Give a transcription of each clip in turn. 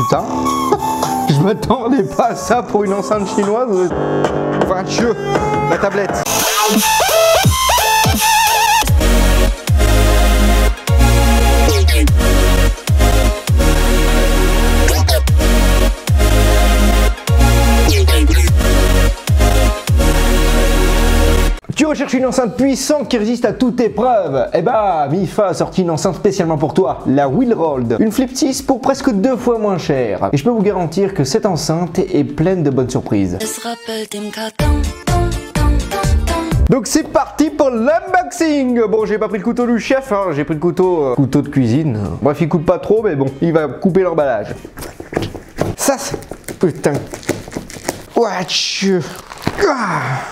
Putain. Je m'attendais pas à ça pour une enceinte chinoise. Enfin, Dieu, la tablette. Tu recherches une enceinte puissante qui résiste à toute épreuve? Eh bah, Mifa a sorti une enceinte spécialement pour toi, la Wheelrolled. Une Flip 6 pour presque 2 fois moins cher. Et je peux vous garantir que cette enceinte est pleine de bonnes surprises. Donc c'est parti pour l'unboxing. Bon, j'ai pas pris le couteau du chef, hein. J'ai pris le couteau de cuisine. Bref, il coupe pas trop, mais bon, il va couper l'emballage. Ça, putain. Watch.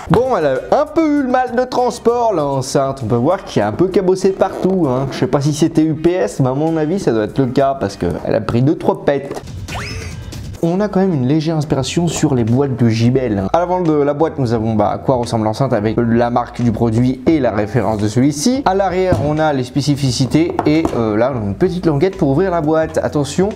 Bon, elle a un peu eu le mal de transport l'enceinte, on peut voir qu'il y a un peu cabossé partout, hein. Je sais pas si c'était UPS, mais à mon avis ça doit être le cas parce qu'elle a pris 2-3 pètes. On a quand même une légère inspiration sur les boîtes de JBL. À l'avant de la boîte, nous avons à quoi ressemble l'enceinte avec la marque du produit et la référence de celui-ci. À l'arrière, on a les spécificités et là, on a une petite languette pour ouvrir la boîte. Attention.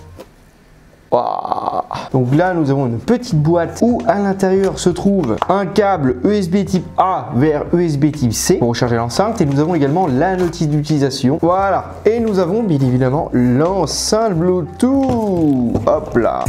Wow. Donc là nous avons une petite boîte où à l'intérieur se trouve un câble USB type A vers USB type C pour recharger l'enceinte et nous avons également la notice d'utilisation. Voilà, et nous avons bien évidemment l'enceinte Bluetooth. Hop là.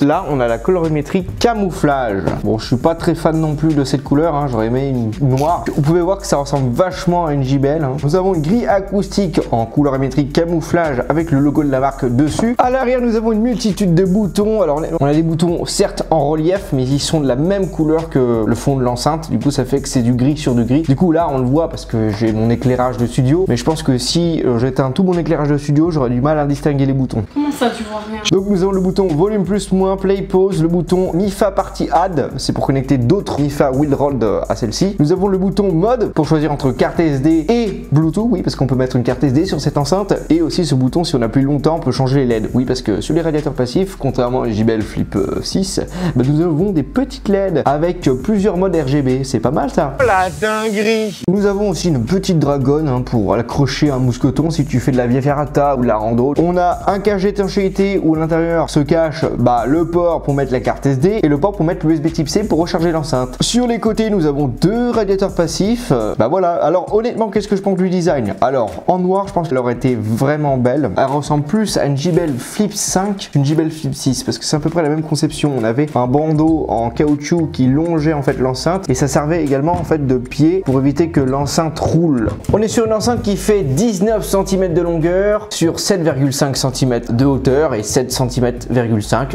Là, on a la colorimétrie camouflage. Bon, je suis pas très fan non plus de cette couleur, hein. J'aurais aimé une noire. Vous pouvez voir que ça ressemble vachement à une JBL, hein. Nous avons une grille acoustique en colorimétrie camouflage avec le logo de la marque dessus. À l'arrière, nous avons une multitude de boutons. Alors, on a des boutons certes en relief, mais ils sont de la même couleur que le fond de l'enceinte. Du coup, ça fait que c'est du gris sur du gris. Du coup, là, on le voit parce que j'ai mon éclairage de studio. Mais je pense que si j'éteins tout mon éclairage de studio, j'aurais du mal à distinguer les boutons. Comment ça, tu vois rien? Donc, nous avons le bouton volume plus moins, play pause, le bouton Mifa Party Add, c'est pour connecter d'autres Mifa Wheelrolled à celle-ci. Nous avons le bouton mode pour choisir entre carte SD et Bluetooth, oui, parce qu'on peut mettre une carte SD sur cette enceinte, et aussi ce bouton, si on appuie longtemps, on peut changer les LED. Oui, parce que sur les radiateurs passifs, contrairement à JBL Flip 6, bah, nous avons des petites LED avec plusieurs modes RGB. C'est pas mal ça. La dinguerie. Nous avons aussi une petite dragonne, hein, pour accrocher un mousqueton si tu fais de la via ferrata ou de la rando. On a un cache d'étanchéité où à l'intérieur se cache le port pour mettre la carte SD et le port pour mettre l'USB type C pour recharger l'enceinte. Sur les côtés, nous avons deux radiateurs passifs. Bah voilà. Alors honnêtement, qu'est-ce que je pense du design? Alors en noir, je pense qu'elle aurait été vraiment belle. Elle ressemble plus à une JBL Flip 5 qu'une JBL Flip 6 parce que c'est à peu près la même conception. On avait un bandeau en caoutchouc qui longeait en fait l'enceinte et ça servait également en fait de pied pour éviter que l'enceinte roule. On est sur une enceinte qui fait 19 cm de longueur sur 7,5 cm de hauteur et 7,5 cm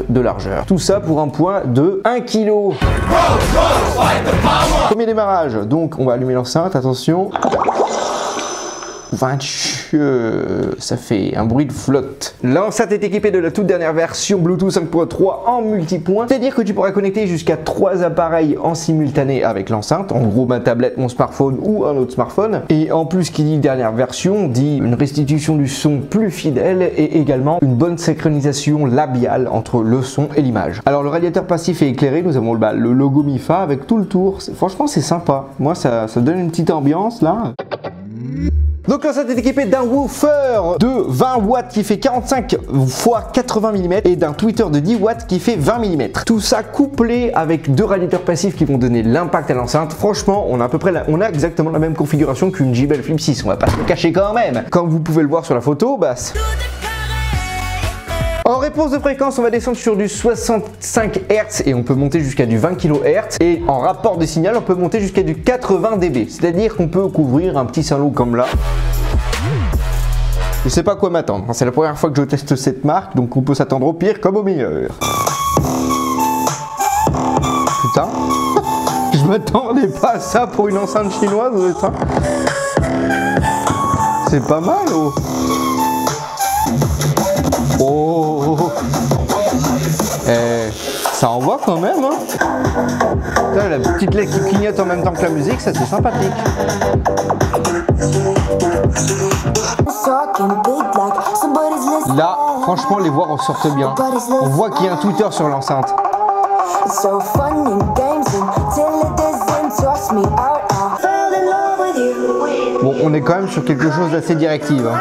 de largeur. Tout ça pour un poids de 1 kg. Premier démarrage, donc on va allumer l'enceinte, attention. Ça fait un bruit de flotte. L'enceinte est équipée de la toute dernière version Bluetooth 5.3 en multipoint, c'est-à-dire que tu pourras connecter jusqu'à 3 appareils en simultané avec l'enceinte, en gros ma tablette, mon smartphone ou un autre smartphone. Et en plus, qui dit dernière version dit une restitution du son plus fidèle et également une bonne synchronisation labiale entre le son et l'image. Alors le radiateur passif est éclairé, nous avons le logo Mifa avec tout le tour. Franchement c'est sympa, moi ça donne une petite ambiance là. Donc l'enceinte est équipée d'un woofer de 20 watts qui fait 45 x 80 mm et d'un tweeter de 10 watts qui fait 20 mm. Tout ça couplé avec deux radiateurs passifs qui vont donner l'impact à l'enceinte. Franchement, on a à peu près on a exactement la même configuration qu'une JBL Flip 6, on va pas se le cacher quand même. Comme vous pouvez le voir sur la photo, bah en réponse de fréquence, on va descendre sur du 65 Hz et on peut monter jusqu'à du 20 kHz. Et en rapport de signal, on peut monter jusqu'à du 80 dB. C'est-à-dire qu'on peut couvrir un petit salon comme là. Je sais pas quoi m'attendre. C'est la première fois que je teste cette marque, donc on peut s'attendre au pire comme au meilleur. Putain. Je m'attendais pas à ça pour une enceinte chinoise. C'est pas mal, oh. Oh, ça envoie quand même, hein. Là, la petite LED qui clignote en même temps que la musique, ça c'est sympathique. Là, franchement, les voix ressortent bien. On voit qu'il y a un tweeter sur l'enceinte. Bon, on est quand même sur quelque chose d'assez directif, hein.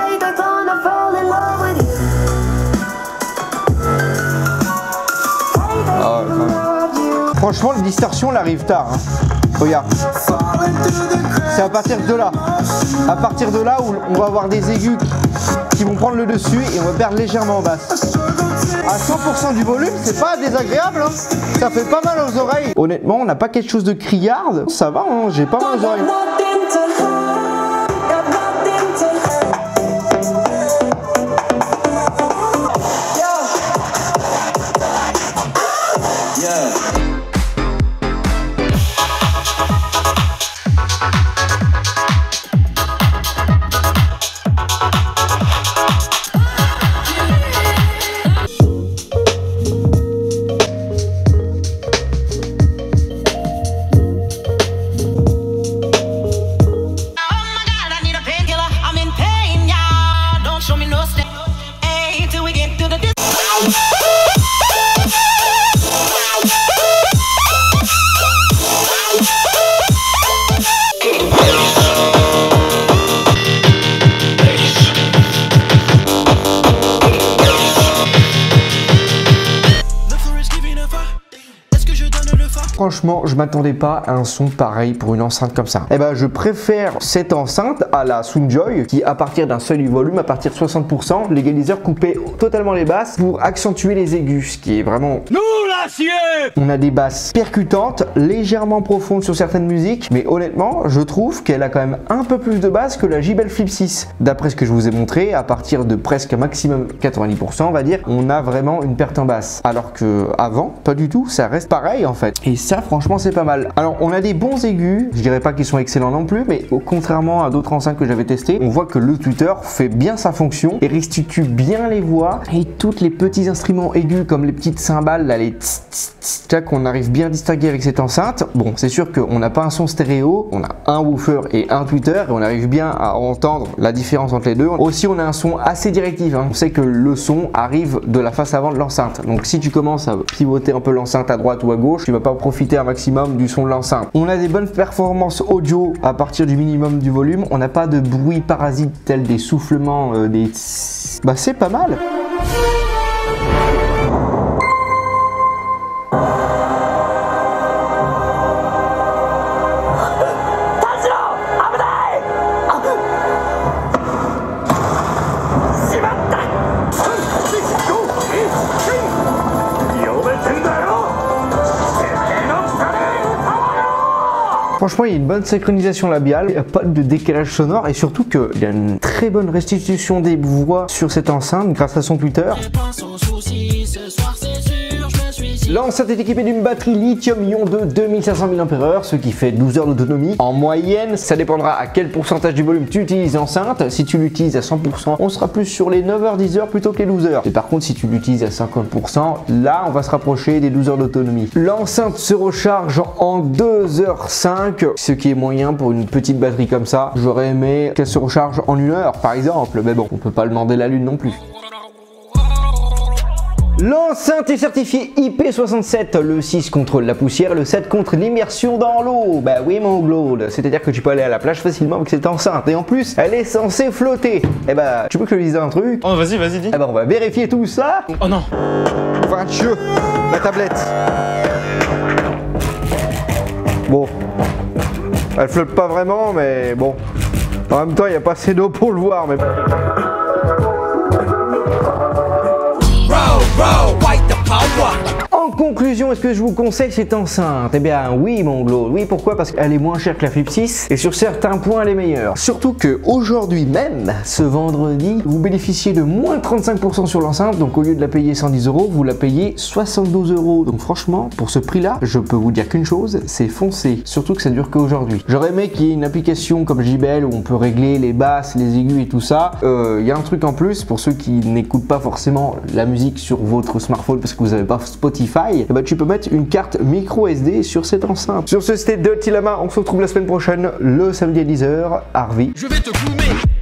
Franchement, la distorsion, elle arrive tard. Hein. Regarde. C'est à partir de là. À partir de là où on va avoir des aigus qui vont prendre le dessus et on va perdre légèrement en basse. À 100% du volume, c'est pas désagréable. Hein. Ça fait pas mal aux oreilles. Honnêtement, on n'a pas quelque chose de criarde. Ça va, hein, j'ai pas mal aux oreilles. Franchement, je m'attendais pas à un son pareil pour une enceinte comme ça. Eh ben, je préfère cette enceinte à la Soundjoy qui, à partir d'un seuil du volume, à partir de 60%, l'égaliseur coupait totalement les basses pour accentuer les aigus, ce qui est vraiment... Nous l'acier! On a des basses percutantes, légèrement profondes sur certaines musiques, mais honnêtement, je trouve qu'elle a quand même un peu plus de basses que la JBL Flip 6. D'après ce que je vous ai montré, à partir de presque maximum 90%, on va dire, on a vraiment une perte en basse. Alors que avant, pas du tout, ça reste pareil en fait. Et ça, franchement, c'est pas mal. Alors, on a des bons aigus. Je dirais pas qu'ils sont excellents non plus, mais contrairement à d'autres enceintes que j'avais testées, on voit que le tweeter fait bien sa fonction et restitue bien les voix et tous les petits instruments aigus comme les petites cymbales, là, les tss, qu'on arrive bien à distinguer avec cette enceinte. Bon, c'est sûr qu'on n'a pas un son stéréo, on a un woofer et un tweeter et on arrive bien à entendre la différence entre les deux. Aussi, on a un son assez directif. Hein. On sait que le son arrive de la face avant de l'enceinte. Donc, si tu commences à pivoter un peu l'enceinte à droite ou à gauche, tu vas pas profiter un maximum du son de l'enceinte. On a des bonnes performances audio à partir du minimum du volume. On n'a pas de bruit parasite tel des soufflements, des... Bah c'est pas mal. Franchement, il y a une bonne synchronisation labiale, il n'y a pas de décalage sonore et surtout qu'il y a une très bonne restitution des voix sur cette enceinte grâce à son tweeter. L'enceinte est équipée d'une batterie lithium-ion de 2500 mAh, ce qui fait 12 heures d'autonomie. En moyenne, ça dépendra à quel pourcentage du volume tu utilises l'enceinte. Si tu l'utilises à 100%, on sera plus sur les 9h-10 heures plutôt que les 12 heures. Et par contre, si tu l'utilises à 50%, là, on va se rapprocher des 12 heures d'autonomie. L'enceinte se recharge en 2h05, ce qui est moyen pour une petite batterie comme ça. J'aurais aimé qu'elle se recharge en 1 heure, par exemple, mais bon, on peut pas demander la lune non plus. L'enceinte est certifiée IP67, le 6 contre la poussière, le 7 contre l'immersion dans l'eau. Bah oui mon Claude, c'est-à-dire que tu peux aller à la plage facilement avec cette enceinte. Et en plus, elle est censée flotter. Eh bah, tu peux que je dise un truc? Oh vas-y, vas-y, dis. Eh bah on va vérifier tout ça. Oh non. Enfin, la tablette. Bon, elle flotte pas vraiment, mais bon. En même temps, il n'y a pas assez d'eau pour le voir, mais... En conclusion, est-ce que je vous conseille cette enceinte? Eh bien oui mon Claude, oui, pourquoi? Parce qu'elle est moins chère que la Flip 6 et sur certains points elle est meilleure. Surtout que aujourd'hui même, ce vendredi, vous bénéficiez de moins 35% sur l'enceinte, donc au lieu de la payer 110 €, vous la payez 72 €. Donc franchement, pour ce prix-là, je peux vous dire qu'une chose, c'est foncé, surtout que ça dure qu'aujourd'hui. J'aurais aimé qu'il y ait une application comme JBL où on peut régler les basses, les aigus et tout ça. Il y a un truc en plus pour ceux qui n'écoutent pas forcément la musique sur votre smartphone parce que vous n'avez pas Spotify. Et bah, tu peux mettre une carte micro SD sur cette enceinte. Sur ce, c'était Dirty Llama. On se retrouve la semaine prochaine, le samedi à 10 h. Harvey. Je vais te fumer.